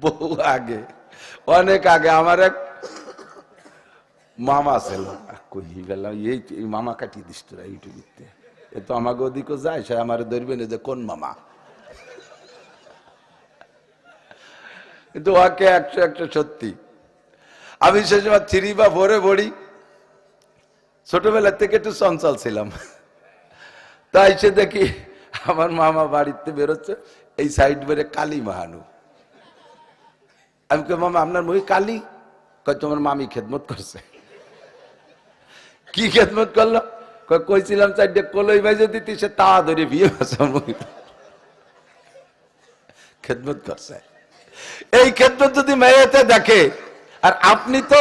বহু আগে, অনেক আগে আমার এক মামা ছিল, কহি গেলাম এই মামা কাটিয়ে দিস তোরা ইউটিউবে, এ তো আমাকে ওদিকে যায়, সে আমার ধরবে না যে কোন মামা, কিন্তু ওকে 100 সত্যি। আমি সে সময় 3 বা 4 পড়ি, ছোটবেলা থেকে একটু চঞ্চল ছিলাম, তাই সে দেখি আমার মামা বাড়িতে বেরোচ্ছে, এই সাইড বেড়ে কালী মাহানু। আমি কই মামা আপনার মুই কালী? কয় তোমার মামি খেদমত করছে। কি খেদমত করলো? কইছিলাম 4টে কলই বাজে দিতি, সে তা ধরে বিয়ে খেদমত করছে। এই খেদমত যদি মেয়েতে দেখে, আর আপনি তো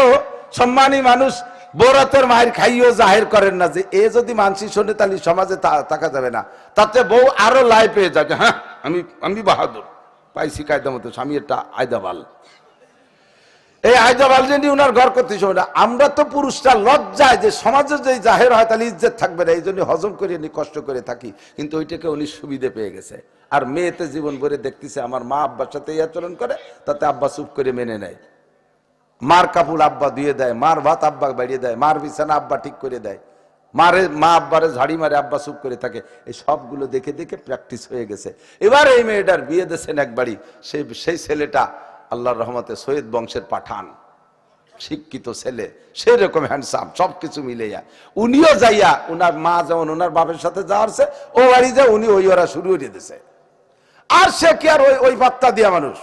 সম্মানী মানুষ, বৌরাতের মায়ের খাইও জাহের করেন না, যে এ যদি মানসি শোনে তাহলে সমাজে তাকা যাবে না, তাতে বউ আরো লাই পেয়ে যাবে, হ্যাঁ আমি বাহাদুর পাইছি কায়দা মতো, স্বামী একটা আয়দাবাল, এই আয়দাবাল যে নিয়ে উনার ঘর করতে সময় না। আমরা তো পুরুষরা লজ্জায় যে সমাজে যে জাহের হয় তাহলে ইজ্জত থাকবে না, এই জন্য হজম করে নি, কষ্ট করে থাকি, কিন্তু ওইটাকে উনি সুবিধে পেয়ে গেছে। আর মেয়েতে জীবন ভরে দেখতেছে আমার মা আব্বার সাথে এই আচরণ করে, তাতে আব্বা চুপ করে মেনে নেয়, মার কাপড় আব্বা দিয়ে দেয়, মার ভাত আব্বা বাড়িয়ে দেয়, মার বিছানা আব্বা ঠিক করে দেয়, মা আব্বারে ঝাড়ি মারে, আব্বা চুপ করে থাকে। এই সবগুলো দেখে দেখে প্র্যাকটিস হয়ে গেছে। এবার এই মেয়েটার বিয়ে দিয়েছেন একবারই, সেই ছেলেটা আল্লাহর রহমতে সৈয়দ বংশের পাঠান, শিক্ষিত ছেলে, সেই রকম হ্যান্ডসাম, সবকিছু মিলাইয়া উনিও যাইয়া, উনার মা যেমন উনার বাপের সাথে যাওয়ারছে, ও বাড়ি যায় উনি ওই ওরা শুরু করে দিয়েছে। আর সে কি আর ওই বার্তা দিয়া মানুষ,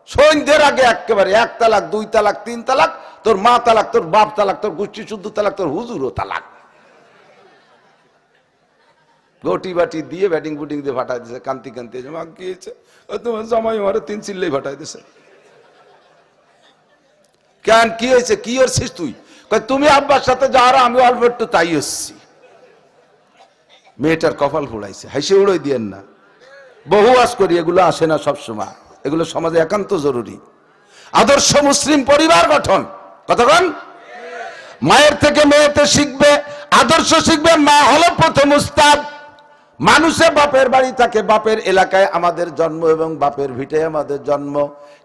সন্ধ্যের আগে একেবারে 1 তালাক 2 তালাক 3 তালাক, তোর মা তালাক, তোর বাপ তালাক, তোর গোষ্ঠী শুদ্ধ তালাক, তোর হুজুরও তালাক, গটি বাটি দিয়ে ব্যাটিং বুটিং দিয়ে ফাটাই দিছে, কান্তি কান্তি মা কি হয়েছে, তোমার জামাই মারে 3 চিল্লেই ফাটাই দিছে। কেন কি হয়েছে, কি করছিস তুই? তুমি আব্বার সাথে যাওয়ার, আমি অল্প একটু তাই এসছি। মেয়েটার কপাল ফুড়াইছে, হাসি উড়োই দিয়েন না, বহু আজ করি, এগুলো আসে না সবসময়, এগুলো সমাজে একান্ত জরুরি। আদর্শ মুসলিম পরিবার গঠন, কতক্ষণ মায়ের থেকে মেয়েতে শিখবে, আদর্শ শিখবে। মা হলো প্রথম উস্তাদ। মানুষে বাপের বাড়ি থাকে, বাপের এলাকায় আমাদের জন্ম এবং বাপের ভিটে আমাদের জন্ম,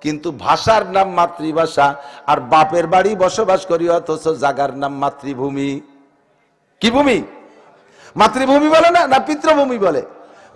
কিন্তু ভাষার নাম মাতৃভাষা, আর বাপের বাড়ি বসবাস করি, অথচ জাগার নাম মাতৃভূমি। কি ভূমি? মাতৃভূমি বলে না পিতৃভূমি বলে?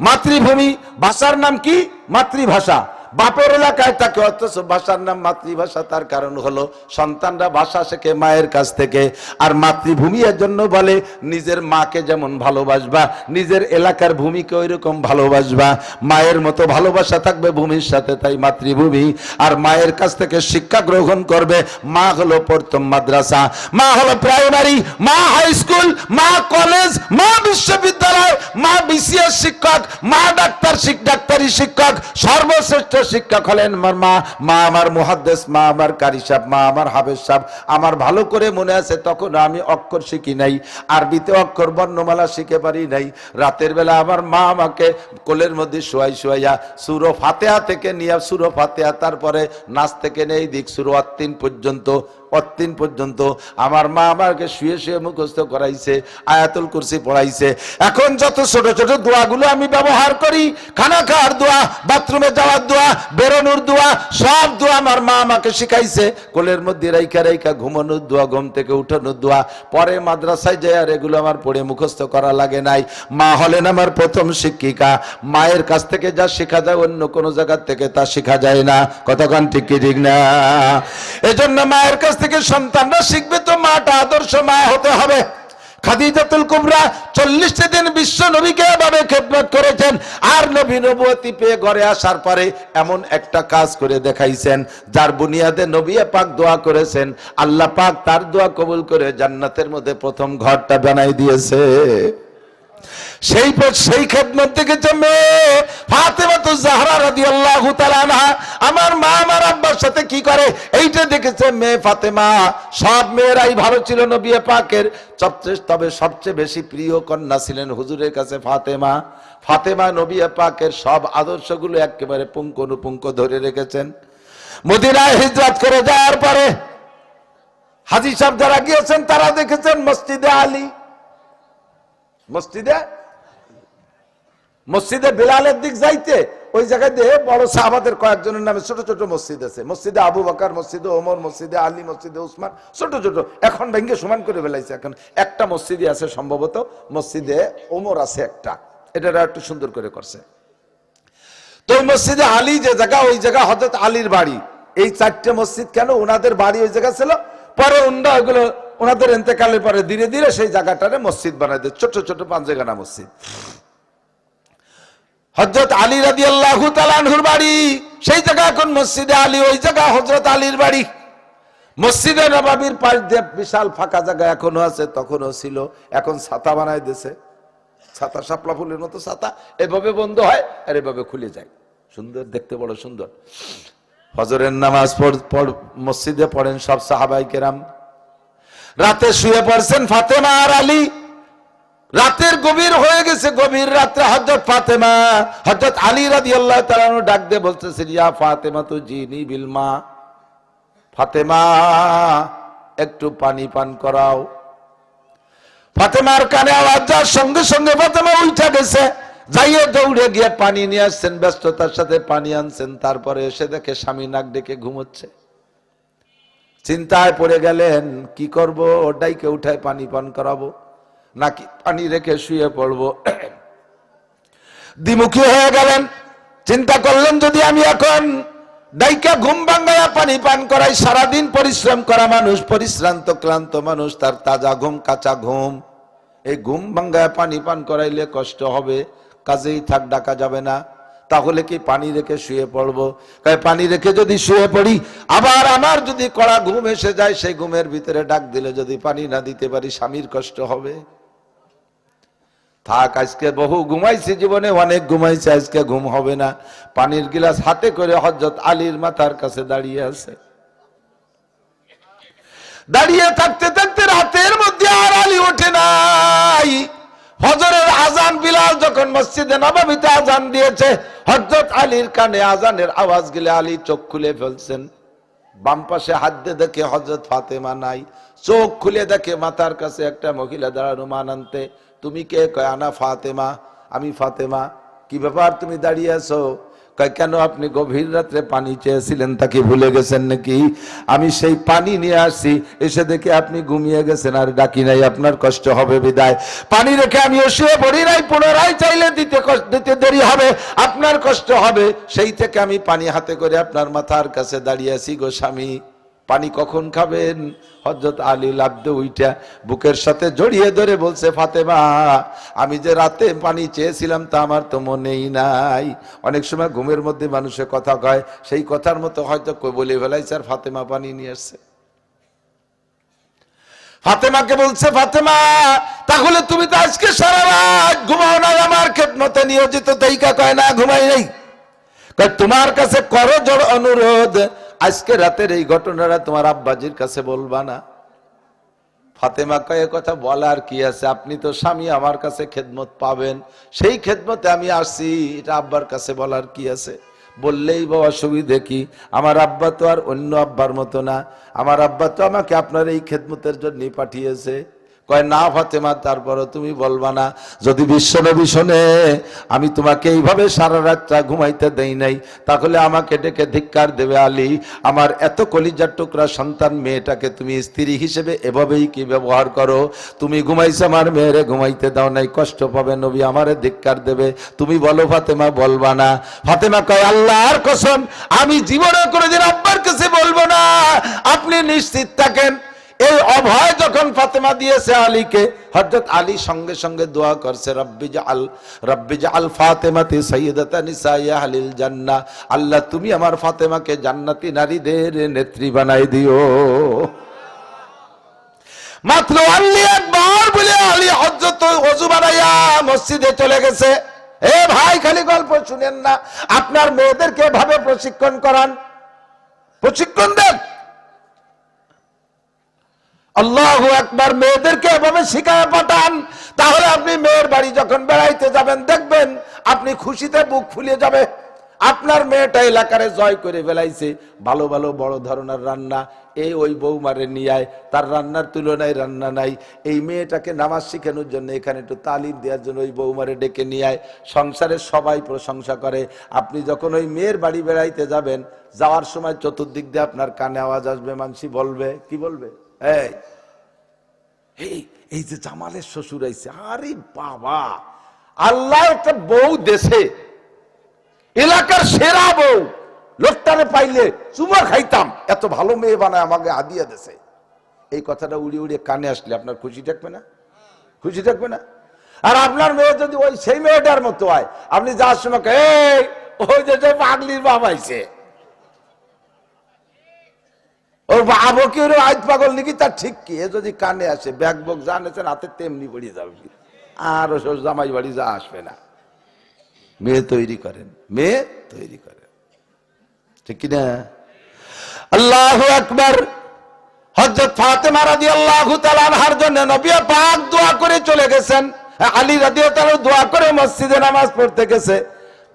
মাতৃভূমি। ভাষার নাম কি? মাতৃভাষা। বাপের এলাকায় থাকে, অথচ ভাষার নাম মাতৃভাষা। তার কারণ হলো সন্তানরা ভাষা শেখে মায়ের কাছ থেকে। আর মাতৃভূমি এর জন্য বলে, নিজের মাকে যেমন ভালোবাসবা, নিজের এলাকার ভূমিকে ওই রকম ভালোবাসবা, মায়ের মতো ভালোবাসা থাকবে ভূমির সাথে, তাই মাতৃভূমি। আর মায়ের কাছ থেকে শিক্ষা গ্রহণ করবে। মা হলো প্রথম মাদ্রাসা, মা হলো প্রাইমারি, মা হাই স্কুল, মা কলেজ, মা বিশ্ববিদ্যালয়, মা বিসিএস শিক্ষক, মা ডাক্তারি শিক্ষক, সর্বশ্রেষ্ঠ শিক্ষক হলেন আমার মা। মা আমার মুহাদ্দিস, মা আমার কারি সাহেব, মা আমার হাফেজ সাহেব। আমার ভালো করে মনে আছে, তখন আমি অক্ষর শিখি নাই, আরবিতে অক্ষর বর্ণমালা শিখে পারি নাই। রাতের বেলা আমার মা আমাকে কোলের মধ্যে শোয়াইয়া সূরা ফাতিহা থেকে নিয়ে, সূরা ফাতিহা, তারপরে নাচ থেকে নেই দিক সূরা অত্তিন পর্যন্ত আমার মা আমাকে শুয়ে শুয়ে মুখস্থ করাইছে, আয়াতুল কুরসি পড়াইছে। এখন যত ছোট ছোট দোয়াগুলো আমি ব্যবহার করি, খানা খাওয়ার দোয়া, বাথরুমে যাওয়ার দোয়া, বেরোনোর দোয়া, সব দোয়া আমার মা আমাকে শিখাইছে। কোলের মধ্যে রাইখা ঘুমানোর দোয়া, ঘুম থেকে উঠানোর দোয়া। পরে মাদ্রাসায় যায় আর এগুলো আমার পড়ে মুখস্থ করা লাগে নাই। মা হলেন আমার প্রথম শিক্ষিকা। মায়ের কাছ থেকে যা শেখা যায়, অন্য কোনো জায়গার থেকে তা শেখা যায় না। কতক্ষণ ঠিক কি ঠিক না? এজন্য মায়ের কাছ থেকে সন্তানরা শিখবে, তো মাটা আদর্শ মা হতে হবে। খাদিজাতুল কুবরা 40 দিন বিশ্ব নবীকে এভাবে খেদমত করেছেন। আর নবী নবুয়তি পেয়ে ঘরে আসার পরে এমন একটা কাজ করে দেখাইছেন, যার বুনিয়াদে নবী পাক দোয়া করেছেন, আল্লাহ পাক তার দোয়া কবুল করে জান্নাতের মধ্যে প্রথম ঘরটা বানাই দিয়েছে। সেই খেদমত দেখেছে মেয়ে ফাতেমাতুজ জাহরা রাদিয়াল্লাহু তাআলা আনহা। আমার মা আমার আব্বার সাথে কি করে, এইটা দেখেছে মেয়ে ফাতেমা। সব মেয়েরাই ভালো ছিল নবী পাকের, তবে সবচেয়ে বেশি প্রিয় কন্যা ছিলেন হুজুরের কাছে ফাতেমা নবী পাকের সব আদর্শগুলো একেবারে পুঙ্খানুপুঙ্খ ধরে রেখেছেন। মদিনায় হিজরত করে যাওয়ার পরে হাজী সাহেব যারা গিয়েছেন, তারা দেখেছেন মসজিদে আলী, মসজিদে বেলালের দিক যাইতে ওই জায়গায় দিয়ে বড় সাহাবাদের কয়েকজনের নামে ছোট ছোট মসজিদ আছে, মসজিদে আবু বকর, মসজিদে ওমর, মসজিদে আলী, মসজিদে উসমান, ছোট ছোট। এখন ভেঙে সমান করে ফেলাইছে। এখন একটা মসজিদই আছে সম্ভবত, মসজিদে ওমর আছে একটা, এটা একটু সুন্দর করে করছে। তো ওই মসজিদে আলী যে জায়গা, ওই জায়গা হযরত আলীর বাড়ি। এই চারটে মসজিদ কেন? ওনাদের বাড়ি ওই জায়গা ছিল, পরে ওনারা ওইগুলো ওনাদের ইন্তেকালের পরে ধীরে ধীরে সেই জায়গাটারে মসজিদ বানাই দেয়, ছোট ছোট পাঁচেখানা মসজিদ। হযরত আলী রাদিয়াল্লাহু তাআলা আনহুর বাড়ি সেই জায়গা এখন মসজিদে আলী, ওই জায়গা হযরত আলীর বাড়ি। মসজিদে নববীর পাশ দিয়ে বিশাল ফাঁকা জায়গা এখনো আছে, তখনও ছিল। এখন ছাতা বানাই দিয়েছে, ছাতা শাপলা ফুলের মতো ছাতা, এভাবে বন্ধ হয় আর এভাবে খুলে যায়, সুন্দর দেখতে, বড় সুন্দর। ফজরের নামাজ মসজিদে পড়েন সব সাহাবায়ে কেরাম। রাতে শুয়ে পড়ছেন ফাতেমা আর আলী। রাতের গভীর হয়ে গেছে, গভীর রাত্রে হযরত ফাতেমা হযরত আলী রাদিয়াল্লাহু তাআলা আনহু ডাক দিয়ে বলতেছেন, ইয়া ফাতেমা তু জিনি বিল মা, ফাতেমা একটু পানি পান করাও। ফাতেমার কানে আওয়াজ যাওয়ার সঙ্গে সঙ্গে ফাতেমা উঠে গেছে, যাইয়ে দৌড়ে গিয়ে পানি নিয়ে আসছেন, ব্যস্ততার সাথে পানি আনছেন। তারপরে এসে দেখে স্বামী নাক ডেকে ঘুমোচ্ছে। চিন্তায় পড়ে গেলেন, কি করব, ওটাইকে উঠায় পানি পান করাবো নাকি পানি রেখে শুয়ে পড়বো। দ্বিমুখী হয়ে গেলেন, চিন্তা করলেন যদি আমি এখন ডাইকা ঘুম ভাঙায়া পানি পান করাই, সারাদিন পরিশ্রম করা মানুষ, পরিশ্রান্ত ক্লান্ত মানুষ, তার তাজা ঘুম, কাঁচা ঘুম, এই ঘুম ভাঙায়া পানি পান করাইলে কষ্ট হবে, কাজেই থাক, ডাকা যাবে না। তাহলে কি পানি রেখে শুয়ে পড়বো? পানি রেখে যদি শুয়ে পড়ি, আবার আমার যদি কড়া ঘুম এসে যায়, সেই ঘুমের ভিতরে ডাক দিলে যদি পানি না দিতে পারি, স্বামীর কষ্ট হবে। থাক, আজকে বহু ঘুমাইছি, জীবনে অনেক ঘুমাইছি, আজকে ঘুম হবে না। পানির গিলাস হাতে করে হযরত আলীর মাথার কাছে দাঁড়িয়ে আছে। দাঁড়িয়ে থাকতে থাকতে রাতের মধ্যে আর আলী ওঠে নাই। ফজরের আজান বিলাল যখন মসজিদে নববীতে আজান দিয়েছে, হযরত আলীর কানে আজানের আওয়াজ গেলে আলী চোখ খুলে ফেলছেন। বাম পাশে হাত দিয়ে দেখে হযরত ফাতেমা নাই, চোখ খুলে দেখে মাথার কাছে একটা মহিলা দাঁড়ানো। মান আনতে, তুমি কে? কয় আনা ফাতেমা, আমি ফাতেমা। কি ব্যাপার, তুমি দাঁড়িয়ে আছো? কয় কেন, আপনি গভীর রাত্রে পানি চেয়েছিলেন, তাকে ভুলে গেছেন নাকি? আমি সেই পানি নিয়ে আসছি, এসে দেখে আপনি ঘুমিয়ে গেছেন, আর ডাকি নাই, আপনার কষ্ট হবে বিদায় পানি রেখে আমি শুয়ে পড়ি নাই, পুনরায় চাইলে দিতে দেরি হবে, আপনার কষ্ট হবে, সেই থেকে আমি পানি হাতে করে আপনার মাথার কাছে দাঁড়িয়ে আছি গো স্বামী। পানি কখন খাবেন? হযরত আলী লাফদে উইঠা বুকের সাথে জড়িয়ে ধরে বলছে, ফাতেমা, আমি যে রাতে পানি চেয়েছিলাম তা আমার তো মনেই নাই। অনেক সময় ঘুমের মধ্যে মানুষে কথা কয়, সেই কথার মতো হয়তো বলে ফেলাইছে, আর ফাতেমা পানি নিয়ে আসছে। ফাতেমাকে বলছে, ফাতেমা, তাহলে তুমি তো আজকে সারা রাত ঘুমাও না, আমার খেদমতে নিয়োজিত। তাইকা কয় না, ঘুমাই নাই। কয় তোমার কাছে করজোড় অনুরোধ, আজকে রাতের এই ঘটনাটা তোমার আব্বাজির কাছে বলবা না। ফাতেমা কয়, কথা বলার কি আছে, আপনি তো স্বামী, আমার কাছে খেদমত পাবেন, সেই খেদমতে আমি আসছি, এটা আব্বার কাছে বলার কি আছে? বললেই বা অসুবিধে কি? আমার আব্বা তো আর অন্য আব্বার মতো না, আমার আব্বা তো আমাকে আপনার এই খেদমতের জন্যই পাঠিয়েছে। কয় না ফাতেমা, তারপরও তুমি বলবা না? যদি বিশ্বনবী শোনে আমি তোমাকে এইভাবে সারা রাতটা ঘুমাইতে দেই নাই, তাহলে আমাকে ডেকে ধিক্কার দেবে। আলী, আমার এত কলিজার টুকরা সন্তান মেয়েটাকে তুমি স্ত্রী হিসেবে এভাবেই কি ব্যবহার করো? তুমি ঘুমাইছো, আমার মেয়েরে ঘুমাইতে দাও নাই, কষ্ট পাবে, নবী আমারে ধিক্কার দেবে। তুমি বলো ফাতেমা, বলবা না? ফাতেমা কয়, আল্লাহর কসম, আমি জীবনে কোনোদিন আব্বার কাছে বলবো না, আপনি নিশ্চিত থাকেন। এই অভয় যখন ফাতেমা দিয়েছে আলীকে, হযরত আলী সঙ্গে সঙ্গে দোয়া করছে, রব্বি জাআল ফাতেমাতি সাইয়্যিদাতা নিসাই আহলিল জান্নাহ, আল্লাহ তুমি আমার ফাতেমাকে জান্নাতি নারীদের নেত্রী বানাই দিও। মাত্র আলী একবার বলে আলী হযরত ওযু বানাইয়া মসজিদে চলে গেছে। এ ভাই, খালি গল্প শুনেন না, আপনার মেয়েদেরকে ভাবে প্রশিক্ষণ করান, প্রশিক্ষণ দেন। আল্লাহু আকবার, মেয়েদেরকে এভাবে শিখায় পাঠান, তাহলে আপনি মেয়ের বাড়ি যখন বেড়াইতে যাবেন, দেখবেন আপনি খুশিতে বুক ফুলে যাবে। আপনার মেয়েটা এলাকারে জয় করে ফেলাইছে, ভালো ভালো বড় ধরনের রান্না, এই ওই বৌমারে নিয়ে আয়, তার রান্নার তুলনায় রান্না নাই। এই মেয়েটাকে নামাজ শিখানোর জন্য এখানে একটু তালিম দেওয়ার জন্য ওই বৌমারে ডেকে নিয়ে আয়। সংসারের সবাই প্রশংসা করে। আপনি যখন ওই মেয়ের বাড়ি বেড়াইতে যাবেন, যাওয়ার সময় চতুর্দিক দিয়ে আপনার কানে আওয়াজ আসবে, মানসি বলবে, কি বলবে, এই এই যে জামালের শ্বশুর আইছে, আরে বাবা, আল্লাহ একটা বউ দেশে, এলাকার সেরা বউ, লোকটারে পাইলে চুমা খাইতাম, এত ভালো মেয়ে বানায় আমাকে হাদিয়া দেশে। এই কথাটা উড়িয়ে উড়িয়ে কানে আসলে আপনার খুশি থাকবে না? খুশি থাকবে না? আর আপনার মেয়ে যদি ওই সেই মেয়েটার মতো হয়, আপনি যাওয়ার সময় এই ওই যে পাগলির বাপ আইছে, ওর বাবু কি ওর আইত পাগল নাকি, তার ঠিক কি? এ যদি কানে আসে, ব্যাগ বক জানেছেন হাতে তেমনি পড়িয়ে যাবে, আর ও জামাই বাড়ি যা আসবে না। মেয়ে তৈরি করেন, মেয়ে তৈরি করেন, ঠিক কিনা? আল্লাহু আকবার। হযরত ফাতেমা রাদিয়াল্লাহু তাআলা আনহার জন্য নবী পাক দোয়া করে চলে গেছেন। আলী রাদিয়াল্লাহু তাআলা দোয়া করে মসজিদে নামাজ পড়তে গেছে।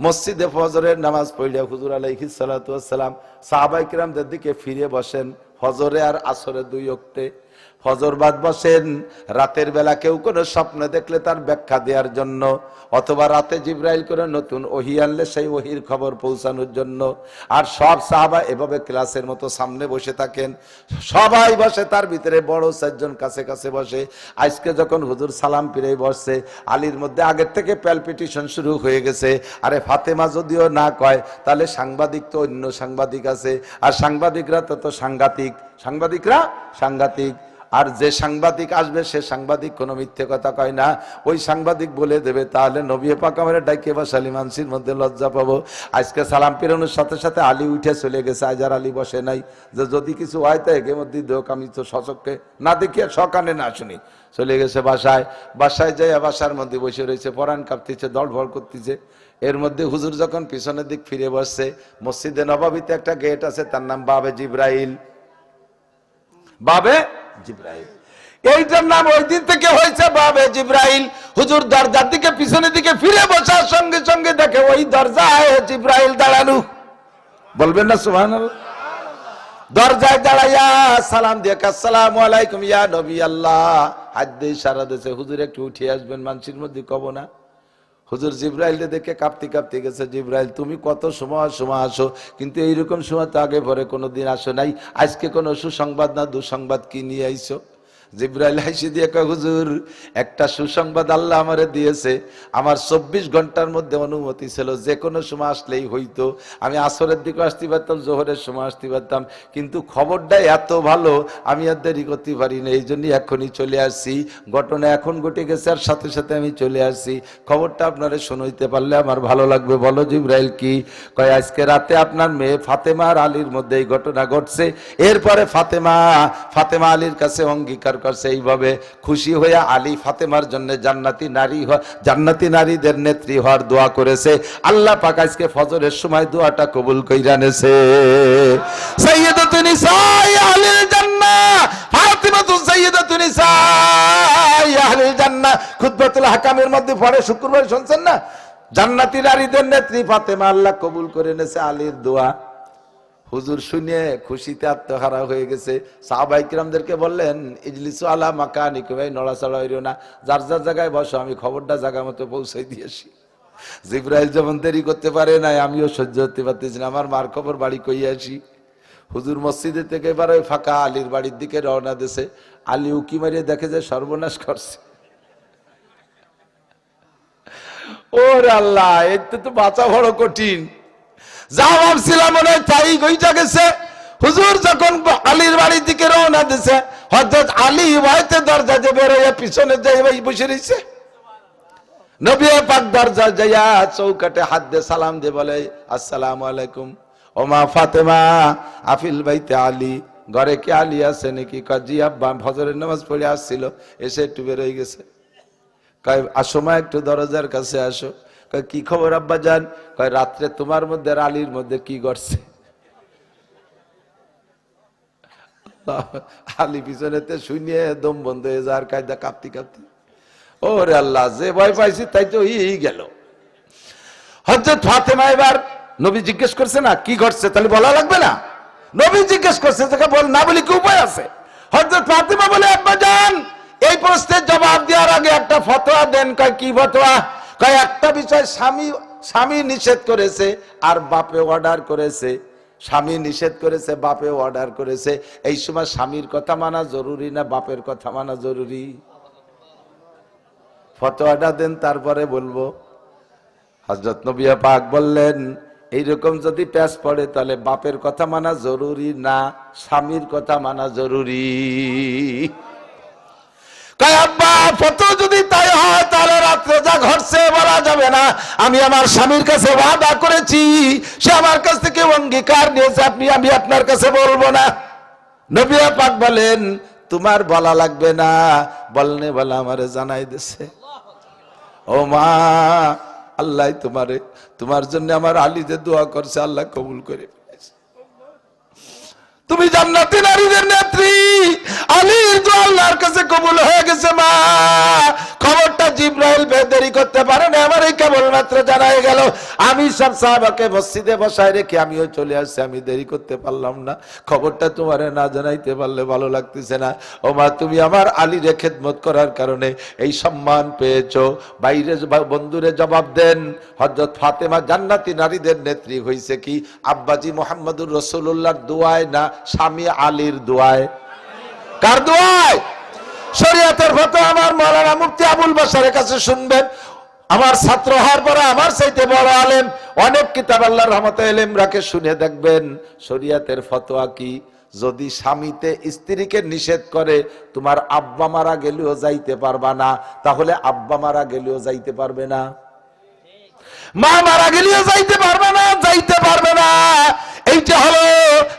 মসজিদে ফজরের নামাজ পড়িয়া হুজুর আলাইহিস সালাতু ওয়াস সালাম সাহাবায়ে কিরামদের দিকে ফিরে বসেন। ফজরে আর আসরে দুই ওয়াক্তে ফজর বাদ বসেন। রাতের বেলা কেউ কোনো স্বপ্ন দেখলে তার ব্যাখ্যা দেওয়ার জন্য, অথবা রাতে জিবরাইল করে নতুন ওহী আনলে সেই ওহীর খবর পৌঁছানোর জন্য। আর সব সাহাবা এভাবে ক্লাসের মতো সামনে বসে থাকেন, সবাই বসে, তার ভিতরে বড় চারজন কাছে কাছে বসে। আজকে যখন হুজুর সালাম ফিরে বসছে, আলীর মধ্যে আগের থেকে প্যালপিটেশন শুরু হয়ে গেছে। আরে ফাতেমা যদিও না কয়, তাহলে সাংবাদিক তো অন্য সাংবাদিক আছে, আর সাংবাদিকরা তো সাংঘাতিক, সাংবাদিকরা সাংঘাতিক। আর যে সাংবাদিক আসবে সে সাংবাদিক কোনো মিথ্যে কথা কয় না, ওই সাংবাদিক বলে দেবে, তাহলে নবী পাক আমার ডাইকে বা সালিমানসির মধ্যে লজ্জা পাবো। আজকে সালাম ফিরানোর সাথে সাথে আলী উঠে চলে গেছে, আজার আলী বসে নাই, যে যদি কিছু হয় তো একে মধ্যে দেখ, আমি তো সচককে না দেখি আর সকানে না শুনি। চলে গেছে বাসায়। বাসায় যাই বাসার মধ্যে বসে রয়েছে, পরাণ কাঁপতেছে, দড়ভড় করতেছে। এর মধ্যে হুজুর যখন পিছনের দিক ফিরে বসছে, মসজিদে নববীতে একটা গেট আছে, তার নাম বাবে জিব্রাইল, বাবে জিব্রাইল, এইটার নাম ওই দিন থেকে হয়েছে বাবে জিব্রাইল। হুজুর দরজার দিকে পিছনের দিকে ফিরে বসার সঙ্গে সঙ্গে দেখে ওই দরজায় জিব্রাইল দাঁড়ানো। বলবেন না সুবহানাল্লাহ? দরজায় দাঁড়াইয়া সালাম দিয়ে আসসালামু আলাইকুম ইয়া নবী আল্লাহ, হাত দিয়ে ইশারা দিয়েছে, হুজুর একটু উঠে আসবেন, মানুষের মধ্যে কব না। হুজুর জিব্রাইলকে দেখে কাঁপতে কাঁপতে গেছে, জিব্রাইল তুমি কত সময় সময় আসো, কিন্তু এইরকম সময় তো আগে পরে কোনোদিন আসো নাই, আজকে কোনো সুসংবাদ না দুঃসংবাদ কি নিয়ে আইছো? জিব্রাইল হাসি দিয়ে কয়, হুজুর একটা সুসংবাদ আল্লাহ আমারে দিয়েছে, আমার 24 ঘন্টার মধ্যে অনুমতি ছিল, যে কোনো সময় আসলেই হইতো, আমি আসরের দিকে আসতে পারতাম, জোহরের সময় আসতে পারতাম, কিন্তু খবরটা এত ভালো আমি আর দেরি করতে পারি না, এই জন্যই এখনই চলে আসছি। ঘটনা এখন ঘটে গেছে আর সাথে সাথে আমি চলে আসছি, খবরটা আপনারা শুনইতে পারলে আমার ভালো লাগবে। বলো জিব্রাইল কি? কয় আজকে রাতে আপনার মেয়ে ফাতেমা আর আলীর মধ্যে এই ঘটনা ঘটছে। এরপরে ফাতেমা আলীর কাছে অঙ্গীকার করছে, এইভাবে খুশি হয়ে আলী ফাতেমার জন্য জান্নাতি নারীদের নেত্রী হওয়ার দোয়া করেছে। আল্লাহ পাক আজকে ফজরের সময় দোয়াটা কবুল কইরা নেছে। সাইয়্যিদাতুন নিসাই আহলিল জান্নাহ ফাতিমাতু সাইয়্যিদাতুন নিসাই আহলিল জান্নাহ, খুতবাতুল হাকামের মধ্যে পড়ে শুক্রবার শুনছেন না, জান্নাতি নারীদের নেত্রী ফাতেমা আল্লাহ কবুল করে নেছে আলীর দোয়া। হুজুর শুনে খুশিতে আত্মহারা হয়ে গেছে। সাহাবায়ে কিরামদেরকে বললেন, ইজলিসু আলা মাকানিকুম, এই নড়াচড়া হইরো না, যার যার জায়গায় বসো, আমি খবরটা জায়গা মতো পৌঁছে দিয়েছি। জিব্রাইল যেমন দেরি করতে পারে নাই, আমিও সহ্য করতে পারতেছি না, আমার মার খবর বাড়ি কই আসি। হুজুর মসজিদে থেকে এবার ওই ফাঁকা আলীর বাড়ির দিকে রওনা দিয়েছে। আলী উকি মারিয়ে দেখে যে সর্বনাশ করছে। ওরে আল্লাহ, এতে তো বাঁচা বড় কঠিন। যা ভাবছিলাম মনে হয় তাই গইটা গেছে। হুজুর যখন আলীর বাড়ির দিকে রওনা দিছে, হযরত আলী ভয়তে দরজা দিয়ে বের হয়ে পিছনে যাই বসে রইছে। নবী পাক দরজা যাইয়া চৌকাটে হাত দিয়ে সালাম দিয়ে বলে, আসসালামু আলাইকুম ওমা ফাতেমা আফিল বাইতে আলী, ঘরে কি আলী আছে নাকি? কয় জি আব্বা, ফজরের নামাজ পড়ে আসছিল, এসে একটু বের হয়ে গেছে। কয় আসো মা, একটু দরজার কাছে আসো। কয় কি খবর আব্বা জান? কয় রাত্রে তোমার মধ্যে আর আলীর মধ্যে কি ঘটছে? আলী পিছনেতে শুনিয়ে দম বন্ধ হয়ে যাওয়ার কায়দা, কাঁপতি কাঁপতি। ওরে আল্লাহ, যে ভয় পাইছি তাই তো হয়েই গেল। হযরত ফাতেমা এবার নবী জিজ্ঞেস করছে না কি ঘটছে, তাহলে বলা লাগবে না? নবী জিজ্ঞেস করছে, তোকে বল না বলি কি উপায় আছে? হযরত ফাতেমা বলে, আব্বা জান এই প্রশ্নের জবাব দেওয়ার আগে একটা ফতোয়া দেন। কয় কি ফতোয়া? কয় একটা বিষয় স্বামী নিষেধ করেছে আর বাপে অর্ডার করেছে, স্বামী নিষেধ করেছে বাপে অর্ডার করেছে, এই সময় স্বামীর কথা মানা জরুরি না বাপের কথা মানা জরুরি? ফতোয়াটা দেন তারপরে বলবো। হযরত নবী পাক বললেন, এইরকম যদি প্যাচ পড়ে তাহলে বাপের কথা মানা জরুরি না স্বামীর কথা মানা জরুরি। কয় আব্বা ফতোয়া যদি তাই হয় তাহলে রাত্রে যা ঘটছে বলা যাবে না। আমি আমার স্বামীর কাছে ওয়াদা করেছি, সে আমার কাছ থেকে অঙ্গীকার নিয়েছে, আমি আপনার কাছে বলবো না। নবী পাক বলেন, তোমার বলা লাগবে না, বলনে বলা আমারে জানাই দিছে। ও মা, আল্লাহ তোমার জন্য আমার আলী যে দোয়া করছে আল্লাহ কবুল করে ফেলেছে। তুমি জান্নাতি নারীদের নেত্রী, আলীর দোয়া আল্লাহর কাছে কবুল হয়ে গেছে। মা, খবরটা জিবরাইল দেরি করতে পারে না, আমার এই কেবলমাত্র জানাই গেল। আমি সব সাহাবাকে মসজিদে বসায় রেখে আমিও চলে আসছি, আমি দেরি করতে পারলাম না। খবরটা তোমারে না জানাইতে পারলে ভালো লাগতেছে না। ও মা, তুমি আমার আলীর খেদমত করার কারণে এই সম্মান পেয়েছো। বাইরে বন্ধুরে জবাব দেন, হযরত ফাতেমা জান্নাতি নারীদের নেত্রী হয়েছে কি আব্বাজি মুহাম্মদুর রাসূলুল্লাহর দোয়ায় না স্বামী আলীর দোয়ায়? কার দোয়ায়? শরীয়তের ফতোয়া আমার মাওলানা মুফতি আবুল বাশারের কাছে শুনবেন। আমার ছাত্র হওয়ার পরে আমার চাইতে বড় আলেম, অনেক কিতাব আল্লাহর রহমতে ইলম রাখে, শুনে দেখবেন শরীয়তের ফতোয়া কি। যদি স্বামীতে স্ত্রীকে নিষেধ করে তোমার আব্বা মারা গেলেও যাইতে পারবা না, তাহলে আব্বা মারা গেলেও যাইতে পারবে না, মা মারা গেলেও যাইতে পারবে না, যাইতে পারবে না। এইটা হলো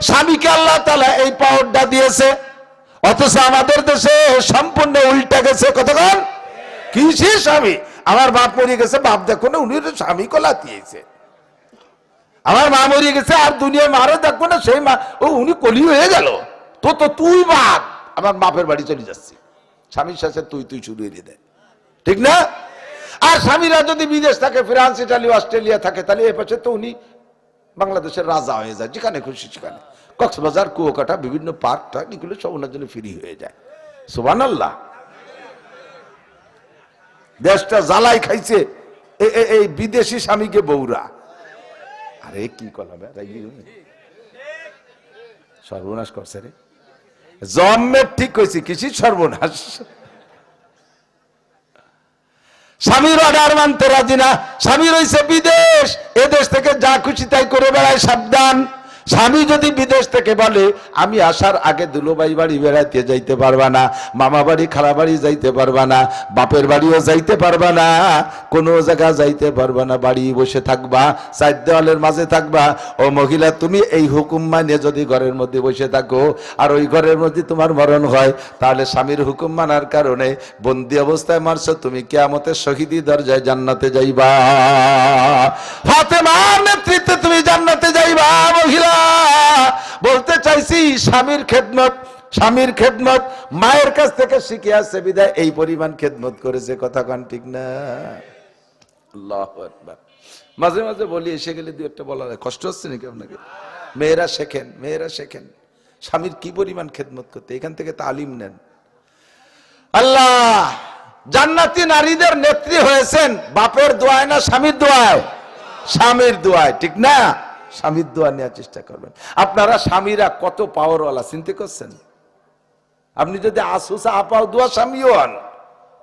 স্বামীকে আল্লাহ তাআলা এই পাওয়ারটা দিয়েছে। অথচ আমাদের দেশে সম্পূর্ণ উল্টা গেছে। কতক্ষণ কিসে স্বামী? আমার বাপ মরিয়ে গেছে, বাপ দেখো না, উনি স্বামী কলা দিয়েছে। আমার মা মরিয়ে গেছে, আর দুনিয়ায় মারও দেখবো না, সেই মা ও উনি কলি হয়ে গেল। তো তুই বাপ, আমার বাপের বাড়ি চলে যাচ্ছি, স্বামীর সাথে তুই শুরু হয়ে দেয়, ঠিক না? আর স্বামীরা যদি বিদেশ থাকে, ফ্রান্স, ইটালি, অস্ট্রেলিয়া থাকে, তাহলে এ পাশে তো উনি বাংলাদেশের রাজা হয়ে যায়, যেখানে খুশি সেখানে। কক্সবাজার, কুয়াকাটা, বিভিন্ন পার্কটা এগুলো সব ওনার জন্য ফ্রি হয়ে যায়। সুবহানাল্লাহ। দেশটা জ্বালাই খাইছে এই বিদেশি স্বামীকে বউরা। আরে কি কলাম, সর্বনাশ করছে রে, জন্মের ঠিক কইছি, কিছু সর্বনাশ। স্বামীর অর্ডার মানতে রাজি না, স্বামী রয়েছে বিদেশ, এ দেশ থেকে যা খুশি তাই করে বেড়ায়, সাবধান। স্বামী যদি বিদেশ থেকে বলে আমি আসার আগে দুলোবাই বাড়ি বেড়াইতে যাইতে পারবা না, মামা বাড়ি খালা বাড়ি যাইতে পারবা না, বাপের বাড়িও যাইতে পারবা না, কোনো জায়গা যাইতে পারবা না, বাড়ি বসে থাকবা, চার দেওয়ালের মাঝে থাকবা। ও মহিলা, তুমি এই হুকুম মানে যদি ঘরের মধ্যে বসে থাকো আর ওই ঘরের মধ্যে তোমার মরণ হয়, তাহলে স্বামীর হুকুম মানার কারণে বন্দি অবস্থায় মারছো, তুমি কিয়ামতের শহীদি দরজায় জান্নাতে যাইবা। ফাতেমার নেতৃত্বে তুমি জান্নাতে যাইবা। মহিলা, বলতে চাইছি স্বামীর খেদমত মায়ের কাছ থেকে শিখে আসছে বিদায় এই পরিমাণ খেদমত করেছে। কথা কান ঠিক না? আল্লাহু আকবার। মাঝে মাঝে বলি, এসে গেলে দু একটা বলা যায়, কষ্ট হচ্ছে নাকি আপনাকে? মেয়েরা শেখেন স্বামীর কি পরিমাণ খেদমত করতে, এখান থেকে তালিম নেন। আল্লাহ জান্নাতি নারীদের নেত্রী হয়েছেন বাপের দোয়ায় না স্বামীর দোয়ায়? স্বামীর দোয়ায়, ঠিক না? স্বামীর দোয়া নেওয়ার চেষ্টা করবেন। আপনারা স্বামীরা কত পাওয়ারওয়ালা চিন্তা করছেন? আপনি যদি আসুসা আপাও দোয়া স্বামীও হন,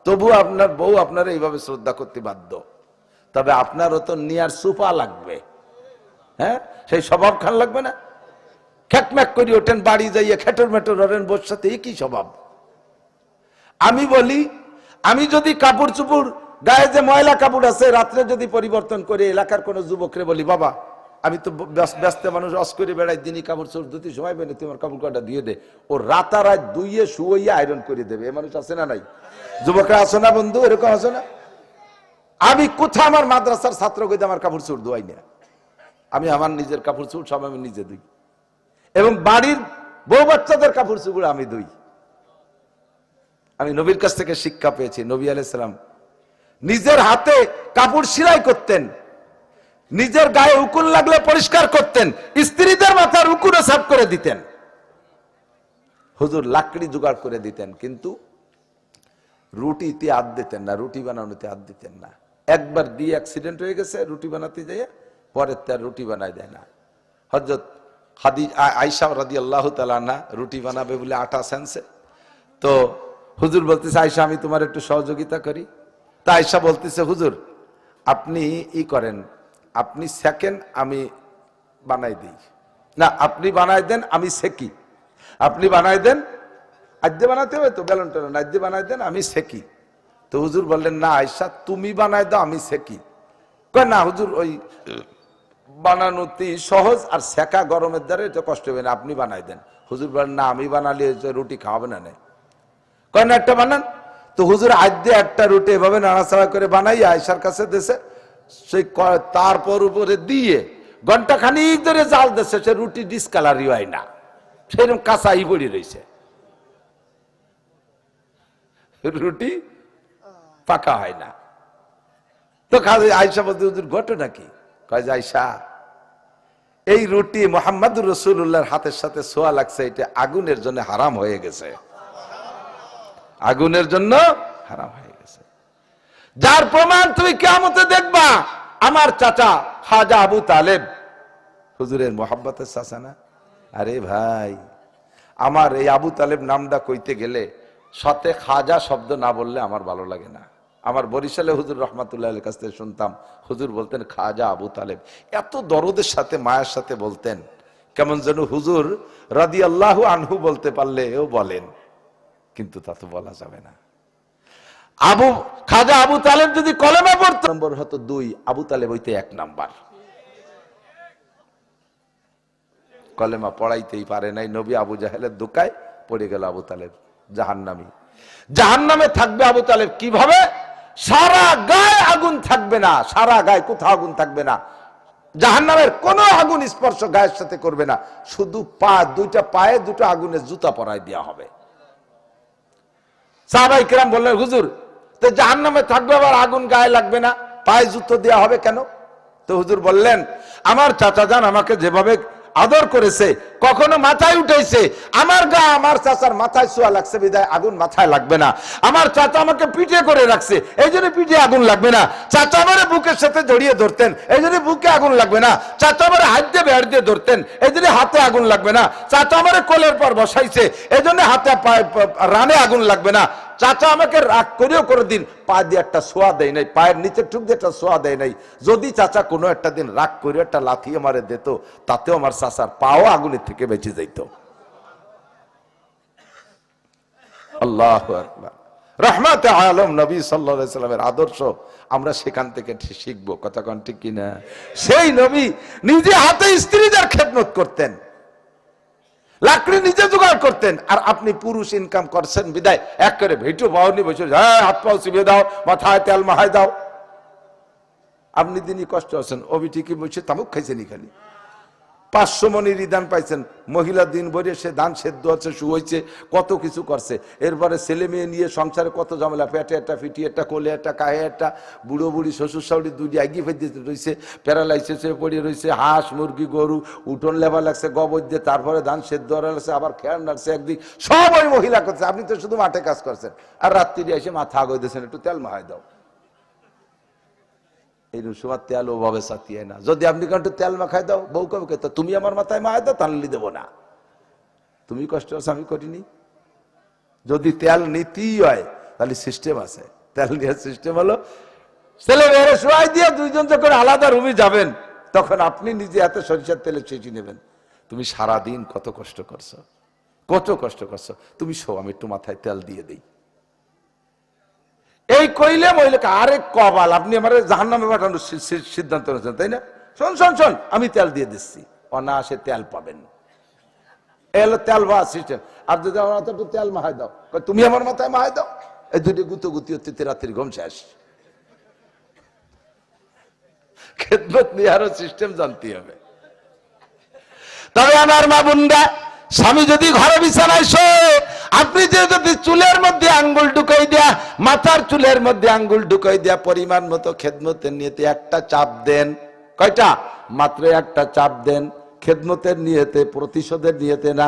তবু আপনার বউ আপনারা এইভাবে শ্রদ্ধা করতে বাধ্য। তবে আপনারও তো নেয়ার সুপা লাগবে, হ্যাঁ? সেই স্বভাব খান লাগবে না? খ্যাটম্যাক করে ওঠেন, বাড়ি যাইয়ে খেটর মেটর ওঠেন, বোর সাথে একই স্বভাব। আমি বলি, আমি যদি কাপড় চুপড় গায়ে যে ময়লা কাপড় আছে রাত্রে যদি পরিবর্তন করে এলাকার কোন যুবকরে বলি, বাবা আমি তো ব্যস্ত মানুষ, অস করে বেড়াই, দিনই কাপড় চোর ধুতে সময় পেলে তোমার কাপড় কটা ধুয়ে দে, ও রাতারাত ধুইয়ে শুয়ে আয়রন করে দেবে। এ মানুষ আছে না নাই? যুবকরা আছে না বন্ধু? এরকম আছে না? আমি কোথাও আমার মাদ্রাসার ছাত্র কইতে আমার কাপড় চোর ধোয়াই না, আমি আমার নিজের কাপড় চোর সব আমি নিজে ধুই, এবং বাড়ির বউ বাচ্চাদের কাপড় চোপড় আমি ধুই। আমি নবীর কাছ থেকে শিক্ষা পেয়েছি। নবী আলাইহিস সালাম নিজের হাতে কাপড় সেলাই করতেন, নিজের গায়ে উকুন লাগলে পরিষ্কার করতেন, স্ত্রীদের মাথার উকুনও সাফ করে দিতেন। হুজুর লাকড়ি জোগাড় করে দিতেন, কিন্তু রুটিতে হাত দিতেন না, রুটি বানানোতে হাত দিতেন না। একবার দিয়ে অ্যাক্সিডেন্ট হয়ে গেছে রুটি বানাতে যেয়ে, পরে তার রুটি বানায় দেয় না। হযরত আয়েশা রাদিয়াল্লাহু তাআলা আনহা রুটি বানাবে বলে আটা সেনছে, তো হুজুর বলতেছে আয়েশা আমি তোমার একটু সহযোগিতা করি। তা আয়েশা বলতেছে হুজুর আপনি ই করেন, আপনি সেকেন্ড আমি বানাই দিই, না আপনি বানাই দেন আমি সেকি, আপনি বানাই দেন, আজকে বানাতে হবে তো বেলন টেলন, আজকে বানাই দেন আমি সেকি। তো হুজুর বললেন না আয়েশা তুমি বানাই দাও আমি সেকি। কয় না হুজুর ওই বানানোতে সহজ, আর সেকা গরমের দ্বারা এটা কষ্ট হবে না, আপনি বানাই দেন। হুজুর বলেন না আমি বানালে রুটি খাওয়াবে না। কয় না একটা বানান। তো হুজুর আজকে একটা রুটি এভাবে নাড়াচাড়া করে বানাই আয়েশার কাছে দেশে, সেই তারপর উপরে দিয়ে ঘন্টা খানিক ধরে জাল দেশে, সে রুটি ডিসকালারই হয় না, সেরকম কাঁচাই পড়ি রয়েছে, রুটি পাকা হয় না। তো আয়েশা বলতে হুজুর ঘটনা কি? কয় যে আয়েশা এই রুটি মুহাম্মদুর রাসূলুল্লাহর হাতের সাথে ছোঁয়া লাগছে, এটা আগুনের জন্য হারাম হয়ে গেছে, আগুনের জন্য হারাম হয়ে গেছে। যার প্রমাণ তুমি কিয়ামতে দেখবা। আমার চাচা খাজা আবু তালেব হুজুরের মোহাব্বতের চাচা না? আরে ভাই আমার এই আবু তালেব নামটা কইতে গেলে সাথে খাজা শব্দ না বললে আমার ভালো লাগে না। আমার বরিশালে হুজুর রহমাতুল্লাহ কাছ থেকে শুনতাম, হুজুর বলতেন খাজা আবু তালেব, এত দরদের সাথে মায়ের সাথে বলতেন, কেমন যেন হুজুর রাদিয়াল্লাহু আনহু বলতে পারলে এও বলেন, কিন্তু তা তো বলা যাবে না। খাজা আবু তালেব যদি কলেমা পড়তো নম্বর হতো 2, আবু তালেব হইতে 1 নাম্বার। কলেমা পড়াইতেই পারে নাই, নবী আবু জাহেলের দোকায় পড়ে গেল আবু তালেব জাহান্নামী। জাহান্নামে থাকবে আবু তালেব কিভাবে? সারা গায়ে আগুন থাকবে না, সারা গায়ে কোথাও আগুন থাকবে না, জাহান্নামের কোনো আগুন স্পর্শ গায়ের সাথে করবে না, শুধু দুইটা পায়ে দুটো আগুনের জুতা পরায় দেওয়া হবে। সাহাবায়ে কেরাম বললেন হুজুর তো জাহান্নামে থাকবে আবার আগুন গায়ে লাগবে না, পায়ে জুতো দেওয়া হবে কেন? তো হুজুর বললেন আমার চাচা জান আমাকে যেভাবে আদর করেছে, কখনো মাথায় উঠেছে, আমার গা আমার চাচার মাথায় ছোঁয়া লাগছে বিদায় আগুন মাথায় লাগবে না। আমার চাচা আমাকে পিঠে করে রাখছে, এই জন্য পিঠে আগুন লাগবে না। চাচা আমার বুকের সাথে জড়িয়ে ধরতেন, এই জন্য বুকে আগুন লাগবে না। চাচা আমার হাত দিয়ে বের দিয়ে ধরতেন, এই জন্য হাতে আগুন লাগবে না। চাচা আমার কোলের পর বসাইছে, এই জন্য হাতে রানে আগুন লাগবে না। চাচা আমাকে রাগ করেও করে দিন পা দিয়ে একটা ছোঁয়া দেয় নাই, পায়ের নিচে টুক দিয়ে একটা ছোঁয়া দেয় নাই। যদি চাচা কোনো একটা দিন রাগ করে একটা লাথি আমারে দিত, তাতেও আমার চাচার পাও আগুনের থেকে বেঁচে যাইত। আল্লাহু আকবার। রাহমাতে আলম নবী সাল্লাল্লাহু আলাইহি সাল্লামের আদর্শ আমরা সেখান থেকে শিখবো, কথা কোন ঠিক কিনা? সেই নবী নিজে হাতে স্ত্রীদের খেদমত করতেন, লাকড়ি নিজে জোগাড় করতেন, আর আপনি পুরুষ ইনকাম করছেন বিদায় এক করে ভেটু বাউনি বসে হ্যাঁ হাত পাও চিবিয়ে দাও, মাথায় তেল মাহাই দাও। আপনি দিনই কষ্ট আছেন, অবি ঠিকই বসে তামুক খাইছেনি খালি 500 মণির দান পাইছেন, মহিলা দিন ভরে সে ধান সেদ্ধ আছে শুয়েছে কত কিছু করছে, এরপরে ছেলে মেয়ে নিয়ে সংসারে কত ঝামেলা, পেটে একটা ফিটি একটা কোলে একটা কাহে একটা, বুড়ো বুড়ি শ্বশুর শাশুড়ি দুটি আগিয়ে ফেলতে রয়েছে, প্যারালাইসিসে পড়ে রয়েছে, হাঁস মুরগি গরু উঠোন লেবা লাগছে, গোবর দিয়ে তারপরে ধান সেদ্ধ লাগছে, আবার খেয়াল লাগছে একদিক, সব ওই মহিলা করছে। আপনি তো শুধু মাঠে কাজ করছেন, আর রাত্রি এসে মাথা আগে দিয়েছেন একটু তেল মাহাই দাও। এই সময় তেল ওভাবে সাথিয়ে না, যদি আপনি একটু তেল মাখাই দাও বউ কবে তো তুমি আমার মাথায় মাখাই দাও, তাহলে দেবো না, তুমি কষ্ট আছে আমি করিনি। যদি তেল নীতি হয় তাহলে সিস্টেম আছে, তেল নেওয়ার সিস্টেম হলো ছেলে মেয়েরা শোয়াই দিয়ে দুইজন যখন আলাদা রুমে যাবেন তখন আপনি নিজে এত সরিষার তেলে ছেঁচি নেবেন। তুমি সারাদিন কত কষ্ট করছো, কত কষ্ট করছো, তুমি শো আমি একটু মাথায় তেল দিয়ে দিই। এই কইলে মহিলাকে আরে কবাল আপনি আমার জাহান্নামে পাঠানোর সিদ্ধান্ত নিয়েছেন তাই না, শোন শোন শোন আমি তেল দিয়ে দিচ্ছি, অনায়াসে তেল পাবেন। এলো তেল বা সিস্টেম। আর যদি আমার মাথায় একটু তেল মাহাই দাও, তুমি আমার মাথায় মাহাই দাও, এই দুটি গুতি হচ্ছে রাত্রির ঘুম শেষ। খেদমত নেওয়ারও সিস্টেম জানতে হবে। তবে আমার মা বোনরা, স্বামী যদি ঘরে বিছানায় শোয়, আপনি যদি চুলের মধ্যে আঙ্গুল ঢুকাই দেয়া, মাথার চুলের মধ্যে আঙ্গুল ঢুকাই দেয়া পরিমাণ মতো খেদমতের নিয়তে একটা চাপ দেন, কয়টা? মাত্র একটা চাপ দেন, খেদমতের নিয়তে, প্রতিশোধের নিয়তে না।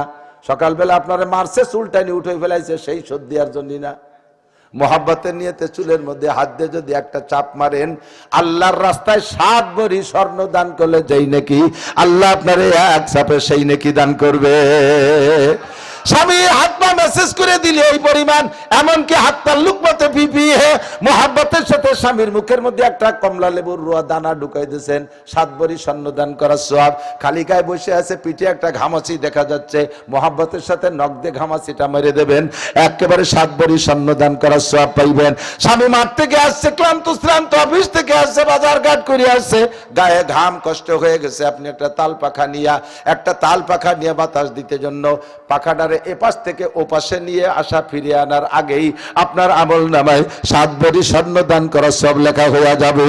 সকালবেলা আপনারা মারছে, চুলটানি উঠে ফেলাইছে, সেই শোধ দেওয়ার জন্য না। মোহাব্বতের নিয়তে চুলের মধ্যে হাত দিয়ে যদি একটা চাপ মারেন, আল্লাহর রাস্তায় 7 ভরি স্বর্ণ দান করলে যেই নাকি আল্লাহ আপনারে এক চাপে সেই নাকি দান করবে। স্বামী হাত পা মেসেজ করে দিলে এই পরিমাণ, এমনকি হাত তাল্লুক মতে পিপিয়ে মোহাব্বতের সাথে স্বামীর মুখের মধ্যে একটা কমলা লেবুর রোয়া দানা ঢুকাই দিয়েছেন, 7 ভরি স্বর্ণ দান করার সওয়াব। খালি গায়ে বসে আছে, পিঠে একটা ঘামাচি দেখা যাচ্ছে, মোহাব্বতের সাথে নখ দিয়ে ঘামাচিটা মেরে দেবেন, একেবারে 7 ভরি স্বর্ণ দান করার সওয়াব পাইবেন। স্বামী মাঠ থেকে আসছে, ক্লান্ত শ্রান্ত, অফিস থেকে আসছে, বাজার ঘাট করে আসছে, গায়ে ঘাম, কষ্ট হয়ে গেছে, আপনি একটা তাল পাখা নিয়ে বাতাস দিতে জন্য পাখাটারে এপাশ থেকে ওপাশে নিয়ে আসা, ফিরিয়ে আনার আগেই আপনার আমল নামায় 7 ভরি স্বর্ণ দান করার সব লেখা হয়ে যাবে।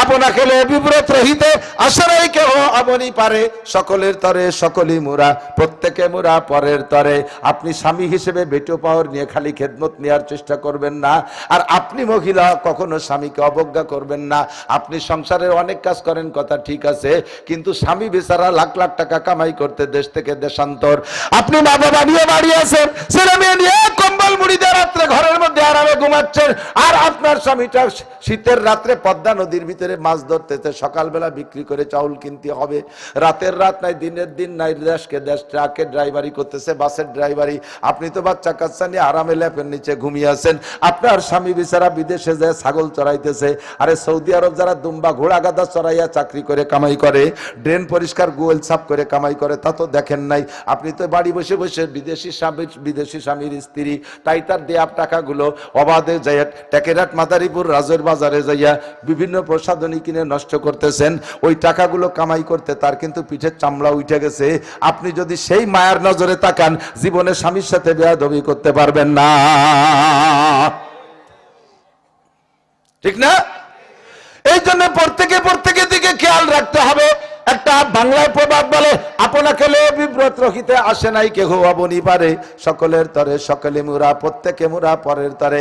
আপনাকে বিব্রত রহিতে আসরাই কেহ আপনি পারে, সকলের তরে সকলই মোরা, প্রত্যেকে মোরা পরের তরে। আপনি স্বামী হিসেবে বেটো পাওয়ার নিয়ে খালি খেদমত নেওয়ার চেষ্টা করবেন না, আর আপনি মহিলা কখনো স্বামীকে অবজ্ঞা করবেন না। আপনি সংসারের অনেক কাজ করেন, কথা ঠিক আছে, কিন্তু স্বামী বেচারা লাখ লাখ টাকা কামাই করতে দেশ থেকে দেশান্তর, আপনি মা বাবা নিয়ে বাড়ি আছেন, ছেলে মেয়ে নিয়ে কম্বল মুড়ি দিয়ে রাত্রে ঘরের মধ্যে আরামে ঘুমাচ্ছেন, আর আপনার স্বামীটা শীতের রাত্রে পদ্মা নদীর ভিতরে মাছ ধরতেছে, সকালবেলা বিক্রি করে চাউল কিনতে হবে, রাতের রাত নাই, দিনের দিন নাই, দেশকে দেশ, ট্রাকের ড্রাইভারি করতেছে, বাসের ড্রাইভারি, আপনি তো বাচ্চা কাচ্চা নিয়ে আরামে ল্যাপের নিচে ঘুমিয়ে আছেন। আপনার স্বামী বেচারা বিদেশে যায় ছাগল চড়াইতেছে, আরে সৌদি আরব যারা দুম্বা ঘোড়া গাদা চড়াইয়া চাকরি করে কামাই করে, ড্রেন পরিষ্কার গোয়েল সাফ করে কামাই করে, তা তো দেখেন নাই। আপনি তো বাড়ি বসে বসে বিদেশি স্বামীর স্ত্রী, তাই তার দেয়া টাকাগুলো অবাধে যাইয়া টেকেরাট মাদারীপুর রাজের বাজারে যাইয়া বিভিন্ন প্রসাধনী কিনে নষ্ট করতেছেন। ওই টাকাগুলো কামাই করতে তার কিন্তু পিঠের চামড়া উঠে গেছে। আপনি যদি সেই মায়ার নজরে তাকান, জীবনে স্বামীর সাথে বেয়াদবি করতে পারবেন না, ঠিক না? এই জন্য প্রত্যেকে দিকে খেয়াল রাখতে হবে। একটা বাংলায় প্রবাদ বলে, আপনাকে বিব্রত রহিতে আসে নাই কেহ আপনি পারে, সকলের তরে সকলে মুরা, প্রত্যেকে মুরা পরের তরে।